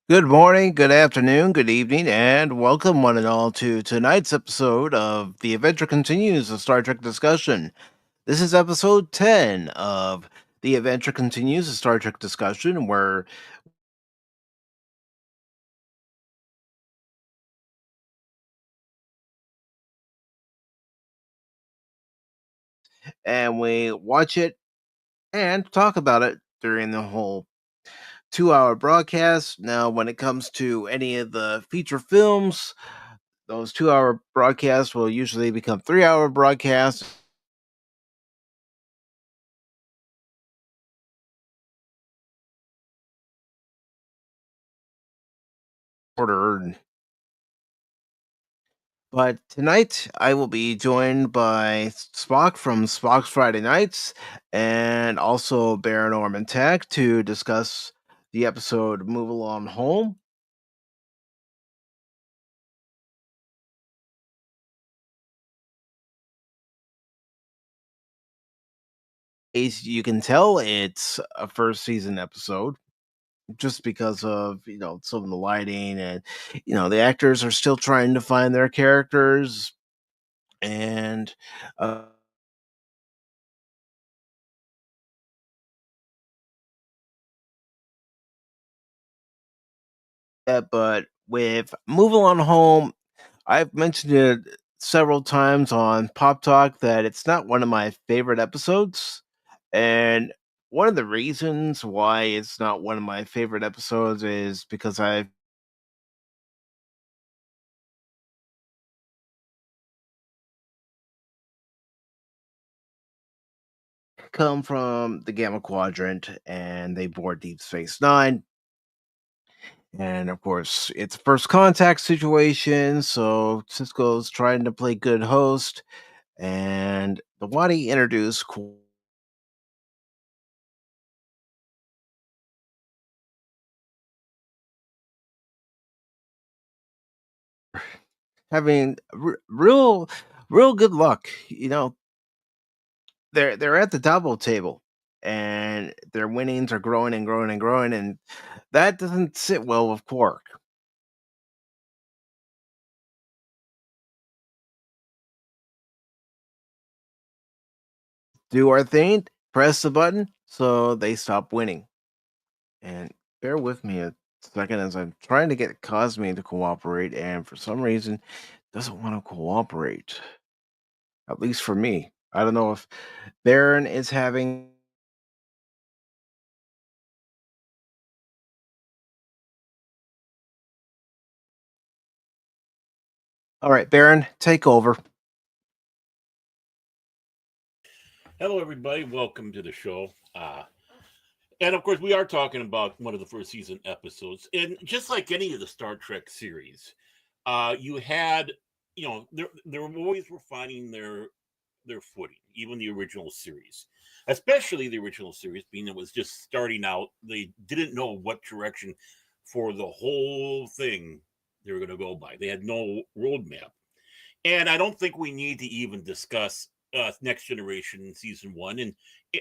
Good morning, good afternoon, good evening, and welcome one and all to tonight's episode of The Adventure Continues, a Star Trek discussion. This is episode 10 of The Adventure Continues, a Star Trek discussion, where and we watch it and talk about it during the whole 2 hour broadcast. Now, when it comes to any of the feature films, those 2 hour broadcasts will usually become 3 hour broadcasts. Order. But tonight I will be joined by Spock from Spock's Friday Nights and also Baron Norman Tech to discuss the episode Move Along Home. As you can tell, it's a first season episode just because of, some of the lighting and, the actors are still trying to find their characters and, uh, but with Move Along Home, I've mentioned it several times on Pop Talk that it's not one of my favorite episodes. And one of the reasons why it's not one of my favorite episodes is because I come from the Gamma Quadrant and they board Deep Space Nine. And of course, it's a first contact situation. So Cisco's trying to play good host. And the Wadi introduced having real good luck. They're at the double table, and their winnings are growing and growing and growing, and that doesn't sit well with Quark. Do our thing, press the button, so they stop winning. And bear with me a second as I'm trying to get Cosme to cooperate, and for some reason, doesn't want to cooperate. At least for me. I don't know if Baron is having. All right, Baron, take over. Hello, everybody. Welcome to the show. And of course, we are talking about one of the first season episodes. And just like any of the Star Trek series, you had, their always were finding their footing, even the original series, especially the original series, being it was just starting out. They didn't know what direction for the whole thing they were going to go by. They had no roadmap. And I don't think we need to even discuss Next Generation season one and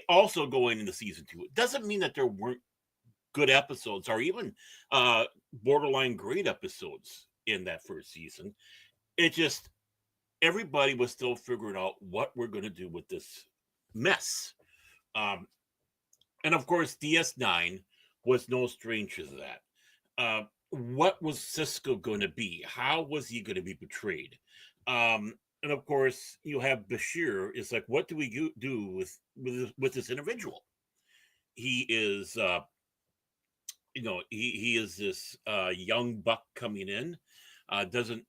also going into season two. It doesn't mean that there weren't good episodes or even uh, borderline great episodes in that first season. It just, everybody was still figuring out what we're going to do with this mess. Um, and of course, DS9 was no stranger to that. What was Cisco going to be? How was he going to be portrayed? And of course, you have Bashir. It's like, what do we do with this individual? He is, he is this young buck coming in, doesn't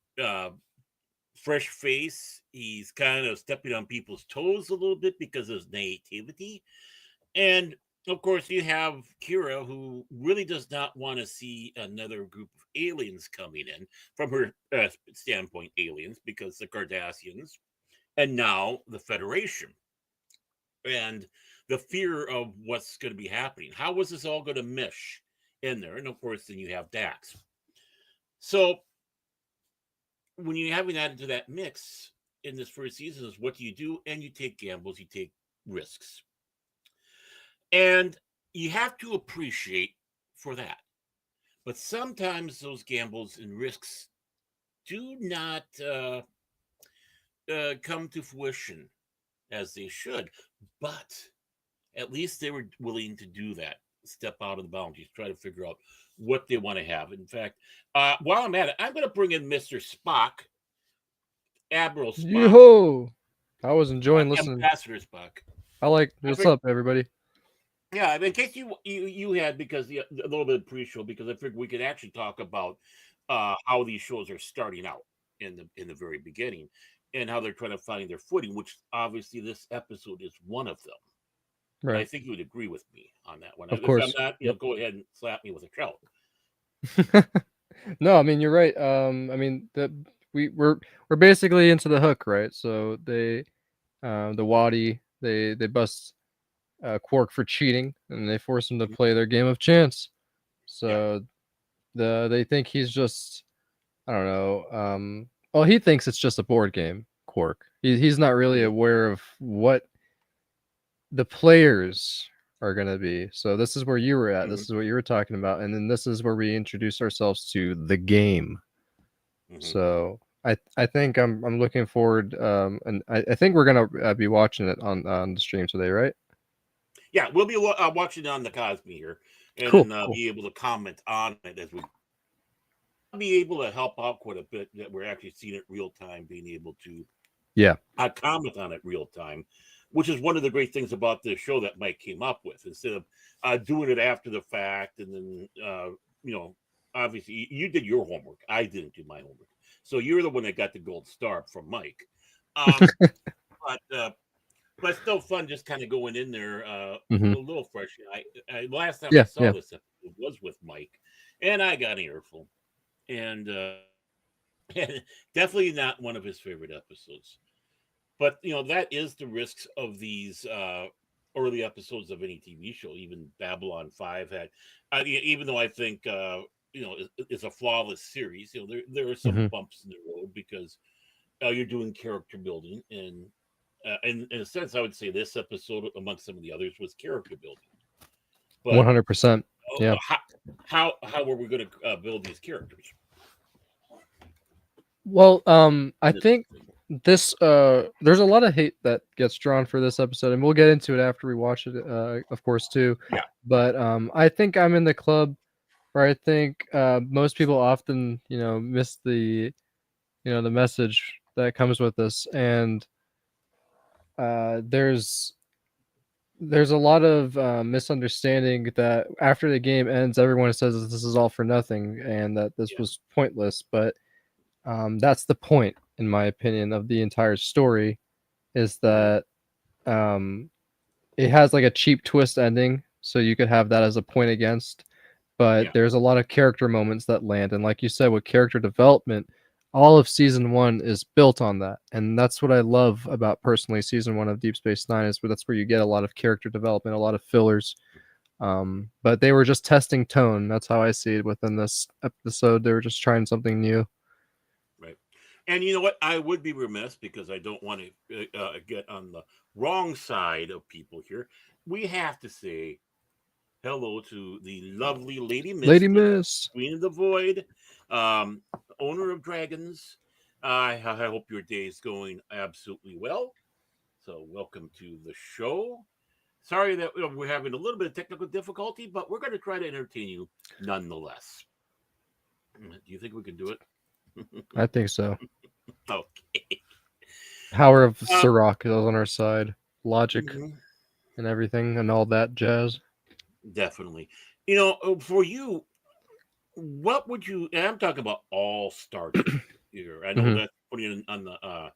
fresh face. He's kind of stepping on people's toes a little bit because of his naivety. And of course, you have Kira, who really does not want to see another group of aliens coming in from her standpoint, aliens, because the Cardassians and now the Federation and the fear of what's going to be happening. How was this all going to mesh in there? And of course, then you have Dax. So when you're having that into that mix in this first season, is what do you do? And you take gambles, you take risks. And you have to appreciate for that. but sometimes those gambles and risks do not come to fruition as they should. But at least they were willing to do that, step out of the boundaries, try to figure out what they want to have. In fact, while I'm at it, I'm going to bring in Mr. Spock, Admiral Spock, Yo, I was enjoying listening. Ambassador Spock. I like. What's up, everybody? Yeah, in case you had, because a little bit of pre-show, because I figured we could actually talk about how these shows are starting out in the very beginning, and how they're trying to find their footing. Which obviously this episode is one of them. Right. I think you would agree with me on that one. Of course. If I'm not, go ahead and slap me with a trout. No, I mean you're right. I mean we're basically into the hook, right? So they, the Wadi, they bust Quark for cheating, and they force him to play their game of chance. So they think he's just, I don't know. Well, he thinks it's just a board game, Quark. He's not really aware of what the players are going to be. So this is where you were at. This is what you were talking about. And then this is where we introduce ourselves to the game. So I think I'm looking forward, and I think we're gonna be watching it on the stream today, right? Yeah, we'll be watching it on the Cosby here, and Cool, then cool. be able to comment on it as we be able to help out quite a bit. That we're actually seeing it real time, being able to comment on it real time, which is one of the great things about this show that Mike came up with. Instead of doing it after the fact, and then obviously you did your homework. I didn't do my homework, so you're the one that got the gold star from Mike. But still fun, just kind of going in there a little fresh. I last time I saw this episode was with Mike, and I got an earful, and definitely not one of his favorite episodes. But that is the risks of these early episodes of any TV show. Even Babylon 5 had, even though I think it's a flawless series. There are some bumps in the road because you're doing character building, and in a sense, I would say this episode, amongst some of the others, was character building. 100%. Yeah. How were we going to build these characters? Well, I think this there's a lot of hate that gets drawn for this episode, and we'll get into it after we watch it, of course, too. Yeah. But I think I'm in the club where I think most people often, miss the, the message that comes with this, and there's a lot of misunderstanding that after the game ends, everyone says that this is all for nothing and that this was pointless. But that's the point, in my opinion, of the entire story, is that it has like a cheap twist ending, so you could have that as a point against. But there's a lot of character moments that land, and like you said, with character development, all of season 1 is built on that, and that's what I love about, personally, season 1 of Deep Space Nine, is where that's where you get a lot of character development, a lot of fillers. But they were just testing tone. That's how I see it within this episode. They were just trying something new. Right. And you know what? I would be remiss, because I don't want to get on the wrong side of people here. We have to say hello to the lovely Lady Miss. Lady Miss. Queen of the Void, owner of dragons. I hope your day is going absolutely well. So welcome to the show. Sorry that we're having a little bit of technical difficulty, but we're going to try to entertain you nonetheless. Do you think we can do it? I think so. Okay. Power of Sirach is on our side. Logic and everything and all that jazz. Definitely. For you, what would you, and I'm talking about all Star Trek here. I know that's putting it on the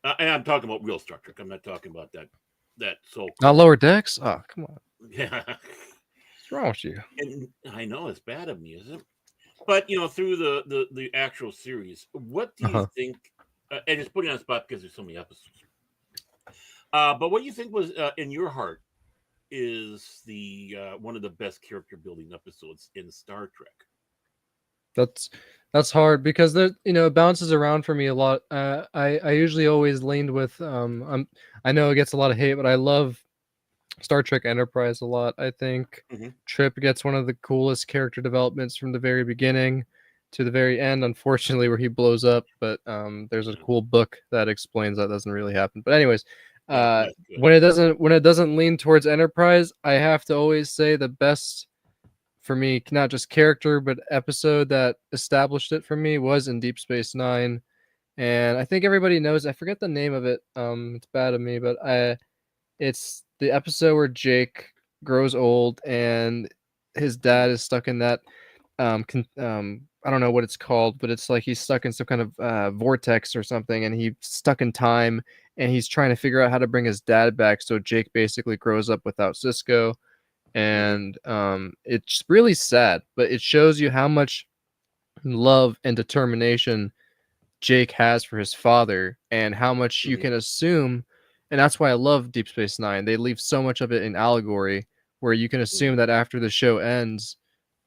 and I'm talking about real Star Trek. I'm not talking about that so not Lower Decks? Oh, come on. Yeah. What's wrong with you? And I know it's bad of me, isn't it? But through the actual series, what do you think, and it's putting on the spot because there's so many episodes. But what do you think was in your heart is the one of the best character building episodes in Star Trek? That's hard, because it bounces around for me a lot. I usually always leaned with I know it gets a lot of hate, but I love Star Trek Enterprise a lot. I think Mhm. Trip gets one of the coolest character developments from the very beginning to the very end. Unfortunately, where he blows up, but there's a Yeah. cool book that explains that doesn't really happen. But anyways, Yeah, that's good. when it doesn't lean towards Enterprise, I have to always say the best for me, not just character but episode that established it for me was in Deep Space Nine. And I think everybody knows. I forget the name of it. It's bad of me, but it's the episode where Jake grows old and his dad is stuck in that I don't know what it's called, but it's like he's stuck in some kind of vortex or something, and he's stuck in time, and he's trying to figure out how to bring his dad back. So Jake basically grows up without Cisco, Mhm. and it's really sad, but it shows you how much love and determination Jake has for his father and how much you Mhm. can assume. And that's why I love Deep Space Nine. They leave so much of it in allegory where you can Mhm. assume that after the show ends,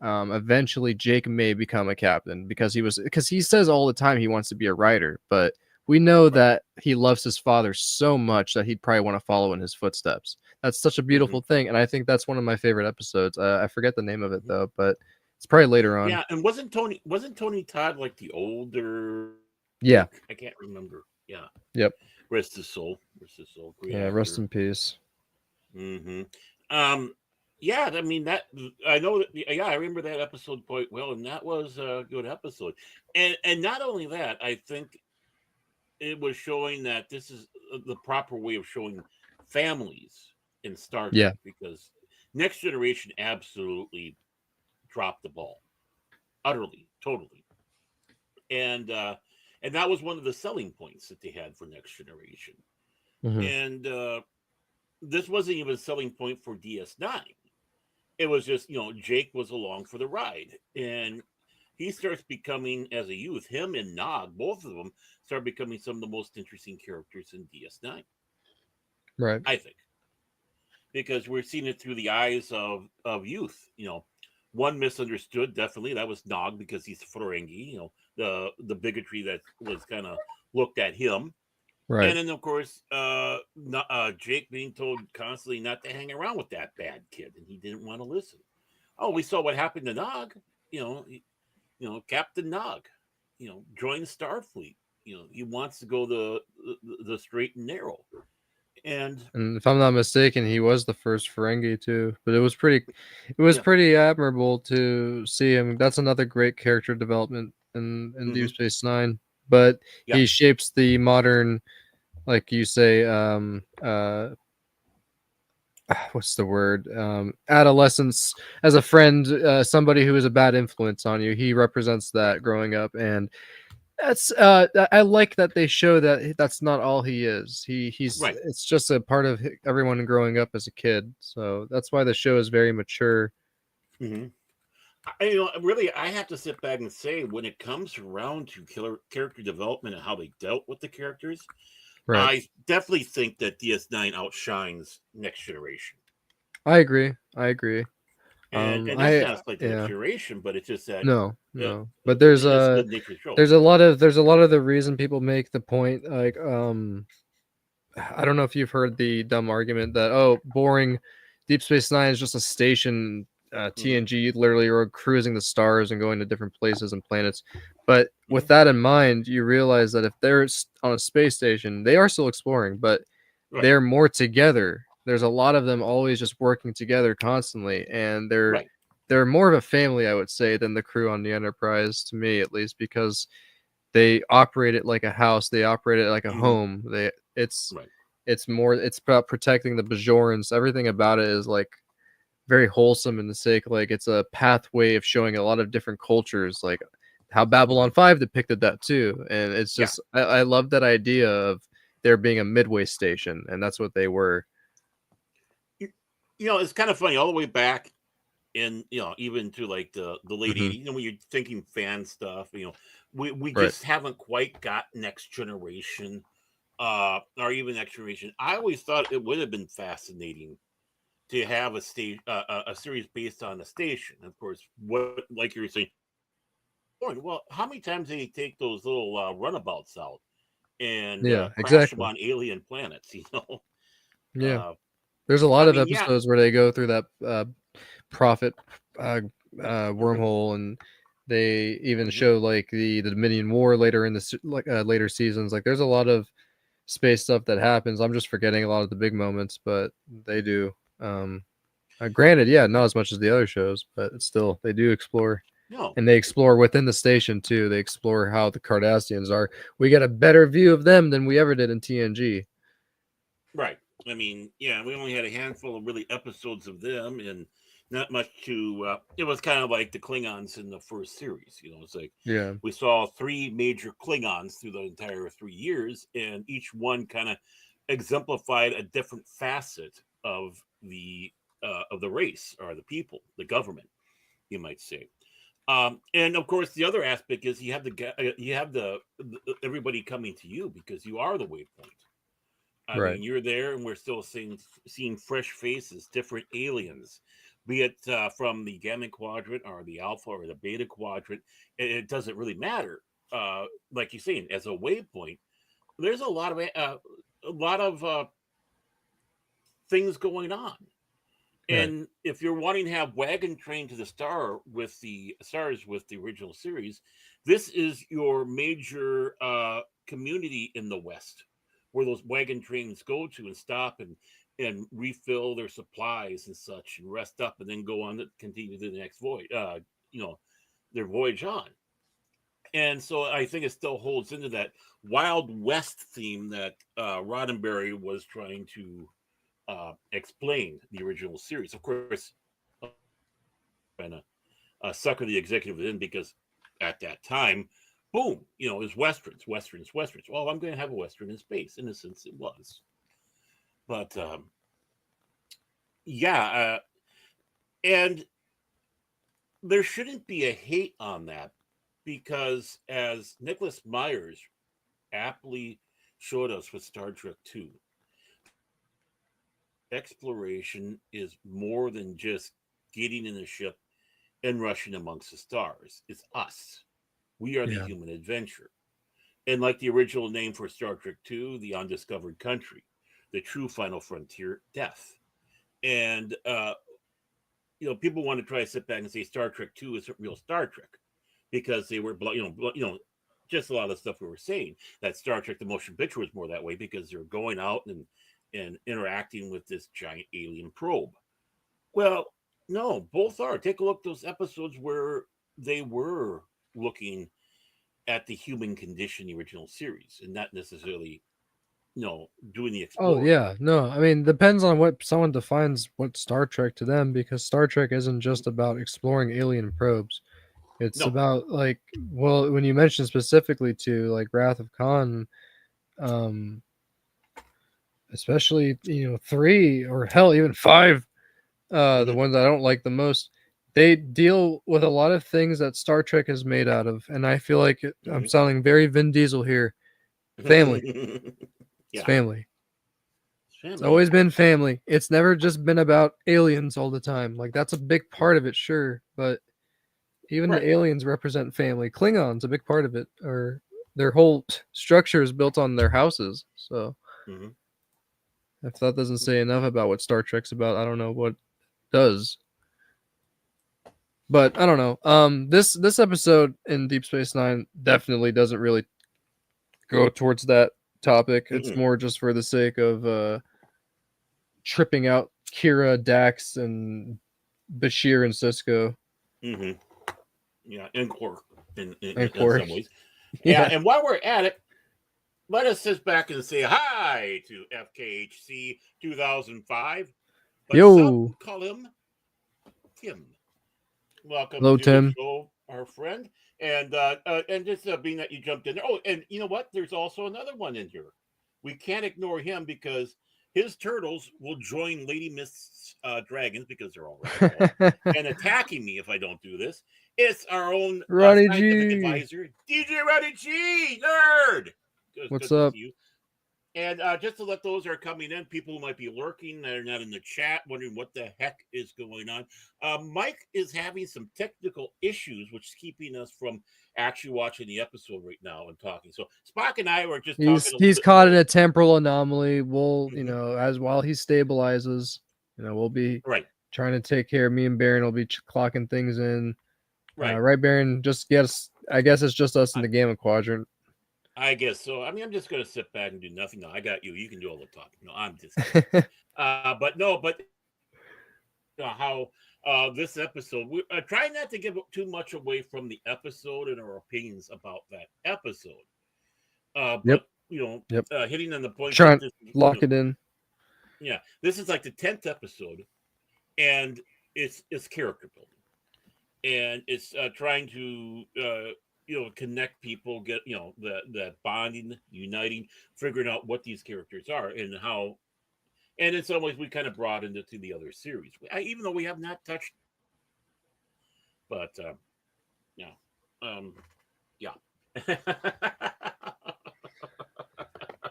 eventually Jake may become a captain because he says all the time he wants to be a writer, but we know Right. that he loves his father so much that he'd probably want to follow in his footsteps. That's such a Mhm. beautiful thing, and I think that's one of my favorite episodes. I forget the name of it Mhm. though, but it's probably later on. Yeah, and wasn't Tony Todd like the older Yeah. Jake? I can't remember. Yeah. Yep. Rest his soul. Rest his soul. Great Yeah. Rest actor. in peace. Hmm. Yeah, I mean that I know that. Yeah, I remember that episode quite well, and that was a good episode. And not only that, I think it was showing that this is the proper way of showing families in Star Yeah. Trek, because Next Generation absolutely dropped the ball, utterly, totally, and that was one of the selling points that they had for Next Generation, Hmm. and this wasn't even a selling point for DS9. It was just, Jake was along for the ride, and he starts becoming, as a youth, him and Nog, both of them start becoming some of the most interesting characters in DS9, Right. I think, because we're seeing it through the eyes of youth. One misunderstood, definitely, that was Nog, because he's Ferengi. The bigotry that was kind of looked at him. Right. And then, of course, Jake being told constantly not to hang around with that bad kid, and he didn't want to listen. Oh, we saw what happened to Nog. Captain Nog. Joined Starfleet. He wants to go the straight and narrow. And And if I'm not mistaken, he was the first Ferengi too. But it was yeah, pretty admirable to see him. That's another great character development in Deep hmm, Space Nine. But yeah, he shapes the modern, like you say, what's the word? Adolescence as a friend, somebody who is a bad influence on you. He represents right, that growing up, and that's I like that they show that that's not all he is. He's right. it's just a part of everyone growing up as a kid. So that's why the show is very mature. Hmm. Really, I have to sit back and say, when it comes around to character development and how they dealt with the characters, Right. I definitely think that DS9 outshines Next Generation. I agree. I agree. And that's I not a slight to Next Yeah. Generation, but it's just that No, uh, no. But there's it's a the nature of the show. there's a lot of the reason people make the point like I don't know if you've heard the dumb argument that boring Deep Space Nine is just a station. Hmm. TNG literally are cruising the stars and going to different places and planets. But with Hmm. that in mind, you realize that if they're on a space station, they are still exploring, but Right, they're more together. There's a lot of them always just working together constantly, and they're right. they're more of a family, I would say, than the crew on the Enterprise, to me at least, because they operate it like a house. They operate it like a Hmm. home. Right. It's about protecting the Bajorans. Everything about it is like very wholesome in the sake like it's a pathway of showing a lot of different cultures, like how Hmm. Babylon 5 depicted that too. And it's Yeah. just I love that idea of there being a midway station, and that's what they were. You, it's kind of funny all the way back in, even to like the late Hmm. 80s, when you're thinking fan stuff, we Right. just haven't quite got Next Generation, or even Next Generation. I always thought it would have been fascinating to have a series based on a station. Of course, what, like you were saying, well, how many times do they take those little runabouts out and Yeah, crash them exactly. on alien planets? Yeah. Uh, There's a lot of mean, yeah. episodes where they go through that prophet wormhole, and they even show like the Dominion War later in the later seasons. Like, there's a lot of space stuff that happens. I'm just forgetting a lot of the big moments, but they do. Granted, yeah, not as much as the other shows, but it's still, they do explore. No. And they explore within the station too. They explore how the Cardassians are. We get a better view of them than we ever did in TNG. Right. I mean, yeah, we only had a handful of really episodes of them, and not much to. It was kind of like the Klingons in the first series. You know, it's like we saw 3 major Klingons through the entire 3 years, and each one kind of exemplified a different facet of the race or the people, the government, you might say. And of course, the other aspect is you have the everybody coming to you because you are the waypoint. I mean, you're there, and we're still seeing fresh faces, different aliens, be it from the Gamma Quadrant or the Alpha or the Beta Quadrant. It doesn't really matter. Like you're saying, as a waypoint, there's a lot of things going on. And if you're wanting to have Wagon Train to the Stars with the original series, this is your major community in the West, where those wagon trains go to and stop and refill their supplies and such, and rest up, and then go on to continue to the next voyage. Their voyage on. And so I think it still holds into that Wild West theme that Roddenberry was trying to explain the original series. Of course, trying to sucker the executive in, because at that time, boom, it was westerns. Well, I'm going to have a western in space. In a sense, it was. But and there shouldn't be a hate on that, because as Nicholas Myers aptly showed us with Star Trek II, exploration is more than just getting in a ship and rushing amongst the stars. It's us. We are the human adventure. And like the original name for Star Trek II, the undiscovered country, the true final frontier, death. And people want to try to sit back and say Star Trek II isn't real Star Trek, because they were, just a lot of the stuff we were saying. That Star Trek the motion picture was more that way, because they're going out and interacting with this giant alien probe. Well, no, both are. Take a look at those episodes where they were looking at the human condition, the original series, and not necessarily, doing the exploring. Oh yeah, no, I mean, depends on what someone defines what Star Trek to them, because Star Trek isn't just about exploring alien probes. It's about, like, well, when you mention specifically to like Wrath of Khan, especially 3, or hell, even 5, the ones I don't like the most, they deal with a lot of things that Star Trek is made out of, and I feel like I'm sounding very Vin Diesel here. Family. It's family. It's always been family. It's never just been about aliens all the time. Like, that's a big part of it, sure, but even the aliens represent family. Klingons, a big part of it, or their whole structure is built on their houses. So if that doesn't say enough about what Star Trek's about, I don't know what does. But I don't know. This episode in Deep Space Nine definitely doesn't really go towards that topic. It's more just for the sake of tripping out Kira, Dax, and Bashir and Cisco. Yeah, and Quark in Quark. some ways. Yeah, and while we're at it, let us sit back and say hi to FKHC 2005. But some call him Tim. Welcome Hello, to Tim. the show, our friend. And just being that you jumped in there. Oh, and you know what? There's also another one in here. We can't ignore him, because his turtles will join Lady Mist's dragons, because they're all right, and attacking me if I don't do this. It's our own Ronnie scientific G. advisor, DJ Ronnie G, nerd. What's up? And just to let those that are coming in, people who might be lurking, that are not in the chat, wondering what the heck is going on. Mike is having some technical issues, which is keeping us from actually watching the episode right now and talking. So Spock and I were just talking a little He's bit caught more. in a temporal anomaly. We'll, Mhm. as while he stabilizes, we'll be Right, trying to take care of me and Baron. Will be clocking things in. right. Right, Baron? Just guess. I guess it's just us in the Gamma Quadrant. I guess so. I mean, I'm just going to sit back and do nothing. No, I got you. You can do all the talking. No, I'm just kidding. But how this episode, we try not to give too much away from the episode and our opinions about that episode. Yep. But Yep. hitting on the point Trying that this, lock it in. yeah, this is like the 10th episode, and it's character building, and it's trying to connect people, get that bonding, uniting, figuring out what these characters are and how. And in some ways, we kind of broadened it to the other series, even though we have not touched. But yeah, yeah.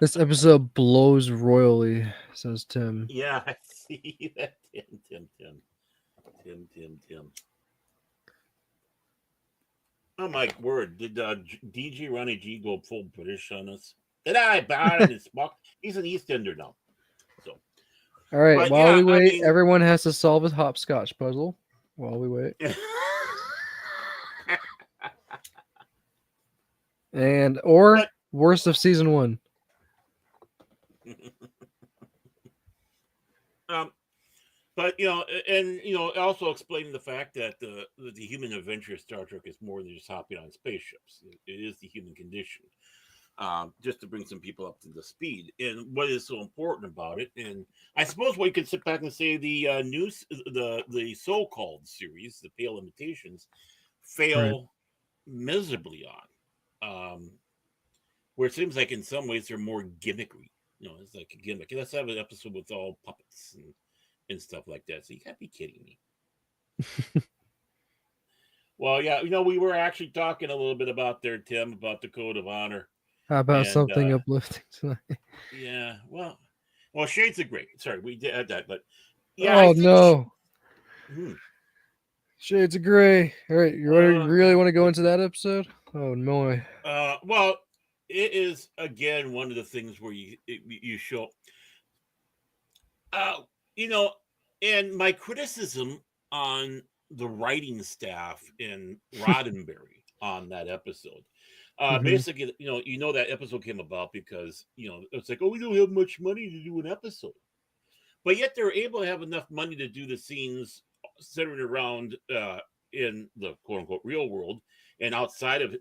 This episode blows royally, says Tim. Yeah, I see that. Tim. Oh my word! Did DG Ronnie G go full British on us? Did I? Baron and Spock. He's an East Ender now. So, All right. but While yeah, we wait, I mean, everyone has to solve a hopscotch puzzle. While we wait, or worst of season 1. But also explaining the fact that the human adventure of Star Trek is more than just hopping on spaceships. It is the human condition. Just to bring some people up to the speed, and what is so important about it. And I suppose we could sit back and say the the so-called series, the Pale Imitations, fail miserably on. Where it seems like in some ways they're more gimmicky. It's like a gimmick. Let's have an episode with all puppets and stuff like that. So you gotta be kidding me. Well, yeah, we were actually talking a little bit about there, Tim, about the Code of Honor. How about something uplifting tonight? Yeah, well, Shades of Grey. Sorry, we did that, but yeah, oh I think no, Shades of Grey. All right, you really want to go into that episode? Oh no. Well, it is again one of the things where you show, and my criticism on the writing staff in Roddenberry on that episode. Basically, that episode came about because it's like, oh, we don't have much money to do an episode, but yet they're able to have enough money to do the scenes centered around in the quote unquote real world and outside of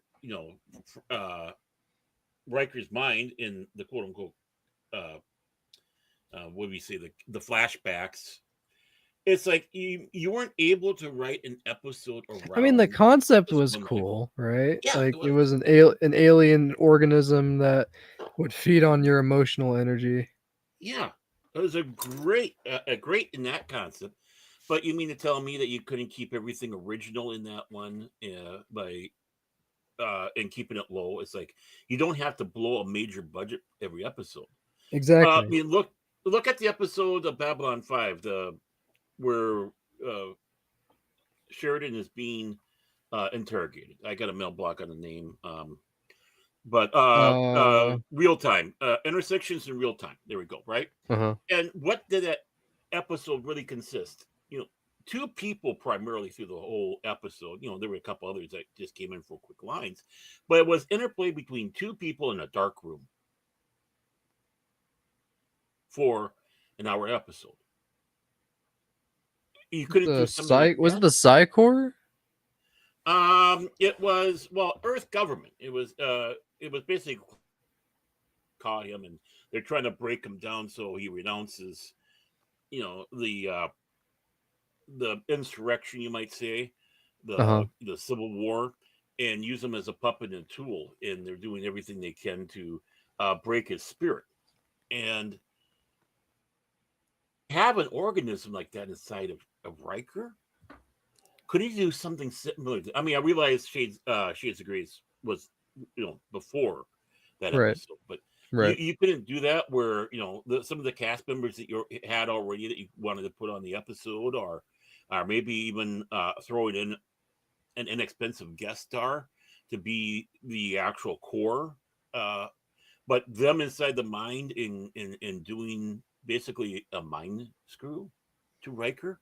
Riker's mind in the quote unquote what do we say, the flashbacks. It's like you weren't able to write an episode around. I mean, the concept was cool, right? Yeah, like it was an alien organism that would feed on your emotional energy. Yeah, it was a great in that concept. But you mean to tell me that you couldn't keep everything original in that one by and keeping it low? It's like you don't have to blow a major budget every episode. Exactly. I mean, look at the episode of Babylon 5, where Sheridan is being interrogated. I got a mail block on the name. But real time intersections in real time. There we go. Right. And what did that episode really consist? Two people primarily through the whole episode. There were a couple others that just came in for quick lines, but it was interplay between two people in a dark room for an hour episode. You couldn't do something like that? Was it the Psy-Corps? It was Earth government. It was basically caught him, and they're trying to break him down so he renounces, the insurrection, you might say, the Civil War, and use him as a puppet and tool. And they're doing everything they can to break his spirit. And have an organism like that inside of Riker. Could he do something similar? I mean, I realize Shades of Grey was before that episode, but Right. You couldn't do that where some of the cast members that you had already that you wanted to put on the episode, or maybe even throwing in an inexpensive guest star to be the actual core, but them inside the mind in doing basically a mind screw to Riker.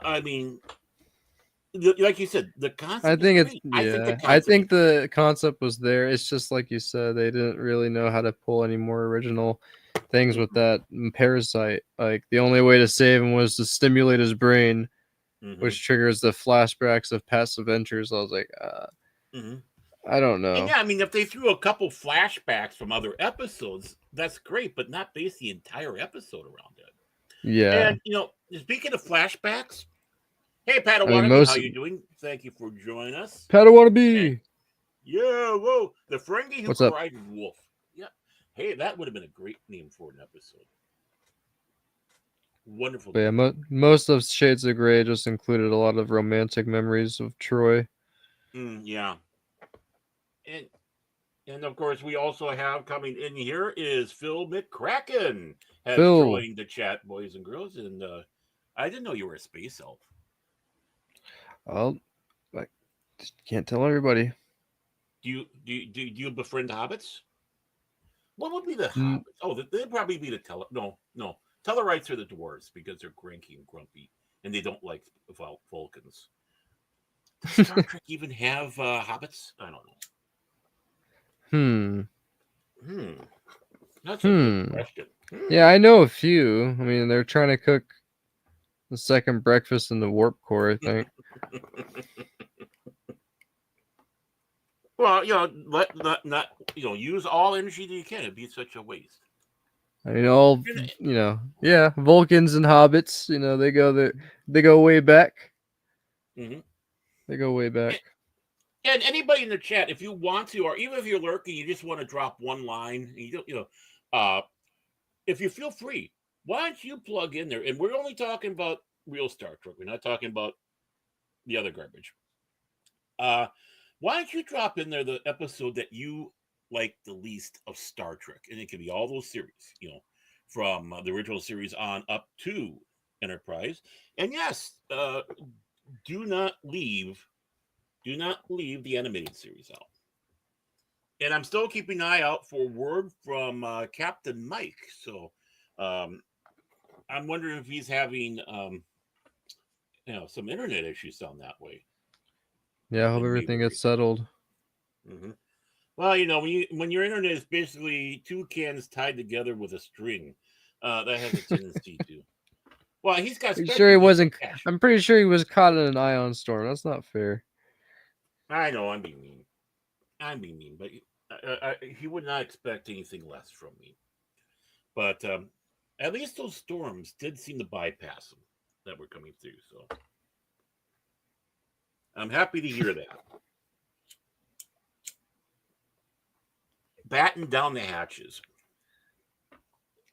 I mean, like you said, the I concept is think it's great. I think the yeah. I concept is think the concept was there. It's just like you said, they didn't really know how to pull any more original things with that parasite. Like the only way to save him was to stimulate his brain, mm-hmm. which triggers the flashbacks of past adventures. I was like, Mm-hmm. I don't And know. yeah, I mean, if they threw a couple flashbacks from other episodes, that's great, but not base the entire episode around it. Yeah. And speaking of flashbacks, hey, I mean, Padawan, how you doing? Thank you for joining us. Padawan. Yeah, whoa, the Ferengi who What's up? cried wolf. Yeah, hey, that would have been a great name for an episode. Wonderful. But yeah, most of Shades of Grey just included a lot of romantic memories of Troy. Yeah, and of course we also have coming in here is Phil McCracken has joined the chat, boys and girls, and I didn't know you were a space elf. Well, I can't tell everybody. Do you befriend hobbits? What would be the hobbits? Oh, they'd probably be the Tellarites are the dwarves because they're cranky and grumpy and they don't like Vulcans. Does Star Trek even have hobbits? I don't know. That's a good question. Yeah, I know a few. I mean, they're trying to cook the second breakfast in the warp core, I think. Well, not use all energy that you can. It'd be such a waste. I mean, yeah, Vulcans and hobbits. They go way back. Mm-hmm. They go way back. And anybody in the chat, if you want to, or even if you're lurking, you just want to drop one line. If you feel free, why don't you plug in there? And we're only talking about real Star Trek. We're not talking about the other garbage. Why don't you drop in there the episode that you like the least of Star Trek? And it can be all those series, from the original series on up to Enterprise. And yes, do not leave the animated series out. And I'm still keeping an eye out for word from Captain Mike. So I'm wondering if he's having some internet issues down that way. Yeah, I hope everything gets settled. Mm-hmm. Well, when your internet is basically two cans tied together with a string, that has a tendency to. Well, he's got. I'm pretty sure he was caught in an ion storm. That's not fair. I know I'm being mean, but he would not expect anything less from me. But at least those storms did seem to bypass him that were coming through. So I'm happy to hear that. Batten down the hatches.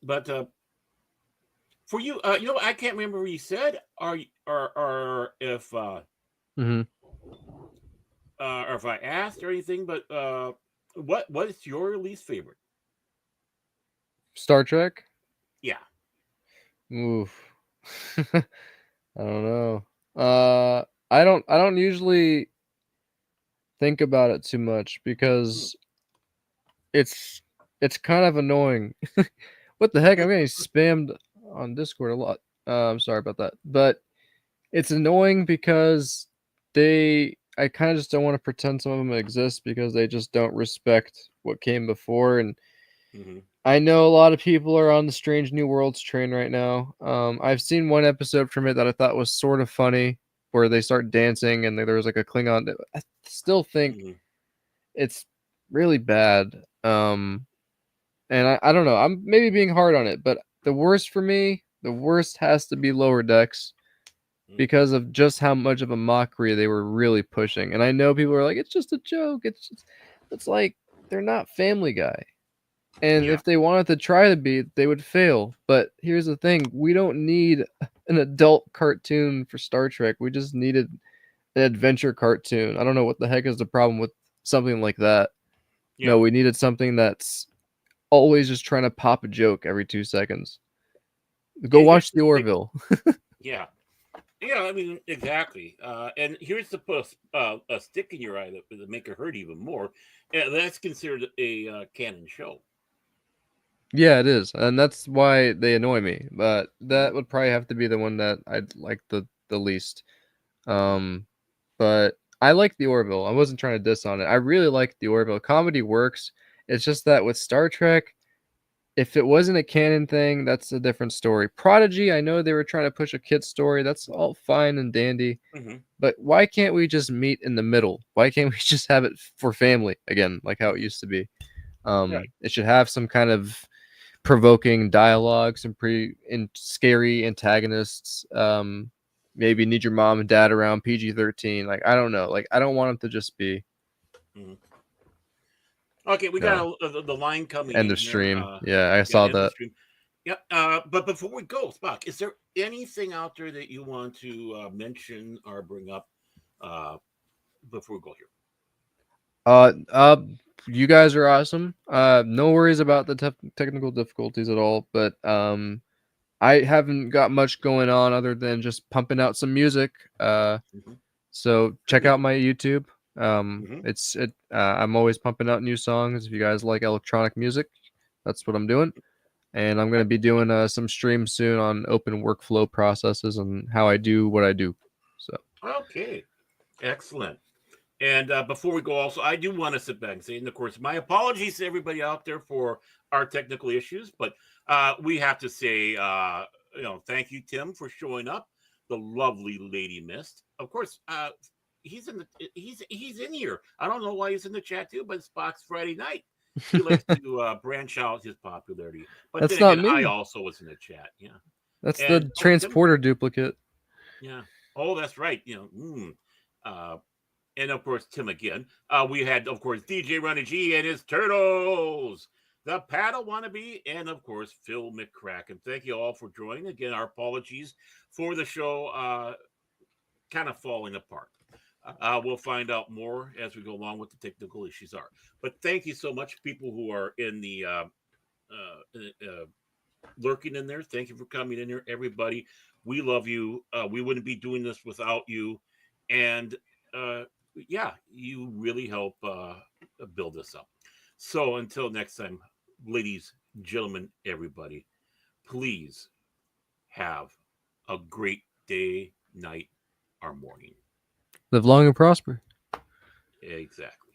But for you, I can't remember what you said. Or if or if I asked or anything, but what is your least favorite? Star Trek? Yeah. Oof. I don't know. I don't usually think about it too much because it's kind of annoying. What the heck? I'm getting spammed on Discord a lot. I'm sorry about that. But it's annoying because I kind of just don't want to pretend some of them exist because they just don't respect what came before. And I know a lot of people are on the Strange New Worlds train right now. I've seen one episode from it that I thought was sort of funny where they start dancing and there was like a Klingon. I still think it's really bad. And I don't know. I'm maybe being hard on it, but the worst for me, the worst has to be Lower Decks because of just how much of a mockery they were really pushing. And I know people are like, it's just a joke. It's like they're not Family Guy. And if they wanted to try to be, they would fail. But here's the thing. We don't need an adult cartoon for Star Trek. We just needed an adventure cartoon. I don't know what the heck is the problem with something like that. Yeah. No, we needed something that's always just trying to pop a joke every 2 seconds. Go watch the Orville. Yeah. Yeah, I mean, exactly. And here's to put a stick in your eye to make it hurt even more. That's considered a canon show. Yeah, it is, and that's why they annoy me. But that would probably have to be the one that I'd like the least. But I like the Orville. I wasn't trying to diss on it. I really like the Orville. Comedy works. It's just that with Star Trek, if it wasn't a canon thing, that's a different story. Prodigy, I know they were trying to push a kid's story. That's all fine and dandy. Mm-hmm. But why can't we just meet in the middle? Why can't we just have it for family again, like how it used to be? Right. It should have some kind of provoking dialogue, some scary antagonists. Maybe need your mom and dad around, PG-13. Like, I don't know. Like, I don't want it to just be Mm-hmm. Okay, we got the line coming end in of stream. here. Yeah, I saw end of that. stream. Yeah, but before we go, Spock, is there anything out there that you want to mention or bring up before we go here? You guys are awesome. No worries about the technical difficulties at all. But I haven't got much going on other than just pumping out some music. Mm-hmm. So check out my YouTube. Mm-hmm. I'm always pumping out new songs. If you guys like electronic music, that's what I'm doing. And I'm going to be doing some streams soon on open workflow processes and how I do what I do. So Okay, excellent. And before we go, also, I do want to sit back and say, and of course, my apologies to everybody out there for our technical issues, but we have to say, thank you, Tim, for showing up. The lovely Lady Mist, of course. He's in here. I don't know why he's in the chat too, but it's Spock's Friday night. He likes to branch out his popularity. But that's then not again, me. I also was in the chat. Yeah, That's and the transporter duplicate. Yeah. Oh, that's right. And of course, Tim again. We had, of course, DJ Ronnie G and his Turtles, the Paddle Wannabe, and of course, Phil McCracken. Thank you all for joining. Again, our apologies for the show kind of falling apart. We'll find out more as we go along what the technical issues are. But thank you so much, people who are in the lurking in there. Thank you for coming in here, everybody. We love you. We wouldn't be doing this without you. And yeah, you really help build this up. So until next time, ladies, gentlemen, everybody, please have a great day, night, or morning. Live long and prosper. Exactly.